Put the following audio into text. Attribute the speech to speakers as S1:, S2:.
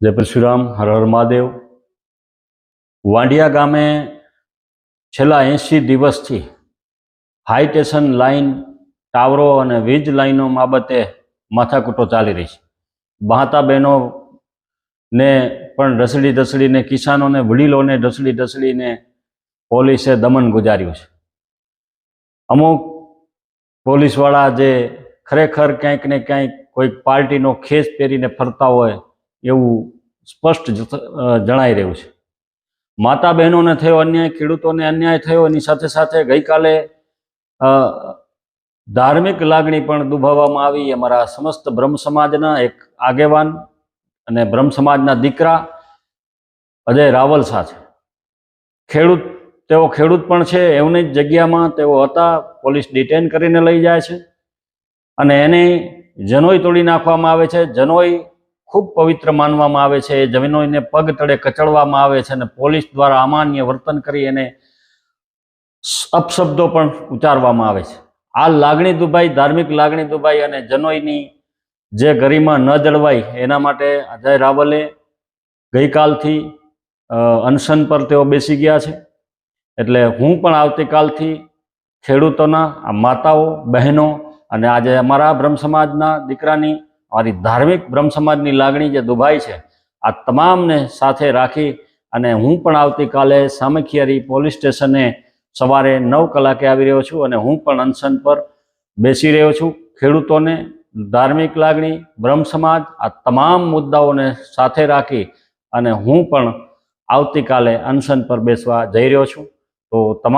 S1: જય પરશુરામ, હર હર મહાદેવ। વાંડિયા ગામે છેલ્લા 80 દિવસથી હાઈ ટેન્શન લાઇન, ટાવરો અને વીજ લાઇનો બાબતે માથાકૂટો ચાલી રહી છે। બહાતા બહેનોને પણ ઢસડીને કિસાનોને, વડીલોને ઢસડીને પોલીસે દમન ગુજાર્યું છે। અમુક પોલીસવાળા જે ખરેખર ક્યાંક ને ક્યાંક કોઈક પાર્ટીનો ખેસ પહેરીને ફરતા હોય એવું સ્પષ્ટ જણાઈ રહ્યું છે। માતા બહેનોને થયો અન્યાય, ખેડૂતોને અન્યાય થયો, એની સાથે સાથે ગઈકાલે ધાર્મિક લાગણી પણ દુભાવવામાં આવી। અમારા સમસ્ત બ્રહ્મ સમાજના એક આગેવાન અને બ્રહ્મ સમાજના દીકરા અજય રાવલ સાથે તેઓ ખેડૂત પણ છે, એમની જ જગ્યામાં તેઓ હતા, પોલીસ ડિટેન કરીને લઈ જાય છે અને એની જનોઈ તોડી નાખવામાં આવે છે। જનોઈ ખૂબ પવિત્ર માનવામાં આવે છે। એ જનોઈને પગ તળે કચડવામાં આવે છે અને પોલીસ દ્વારા અમાન્ય વર્તન કરી એને અપશબ્દો પણ ઉચ્ચારવામાં આવે છે। આ લાગણી દુભાઈ, ધાર્મિક લાગણી દુભાઈ અને જનોઈની જે ગરિમા ન જળવાય એના માટે અજય રાવલે ગઈકાલથી અનશન પર તેઓ બેસી ગયા છે। એટલે હું પણ આવતીકાલથી ખેડૂતોના, આ માતાઓ, બહેનો અને આજે અમારા બ્રહ્મ સમાજના દીકરાની, અમારી ધાર્મિક બ્રહ્મ સમાજની લાગણી જે દુભાઈ છે, આ તમામને સાથે રાખી અને હું પણ આવતીકાલે સામખિયારી પોલીસ સ્ટેશને સવારે 9 કલાકે આવી રહ્યો છું અને હું પણ અનશન પર બેસી રહ્યો છું। ખેડૂતોને, ધાર્મિક લાગણી, બ્રહ્મ સમાજ, આ તમામ મુદ્દાઓને સાથે રાખી અને હું પણ આવતીકાલે અનશન પર બેસવા જઈ રહ્યો છું। તો તમામ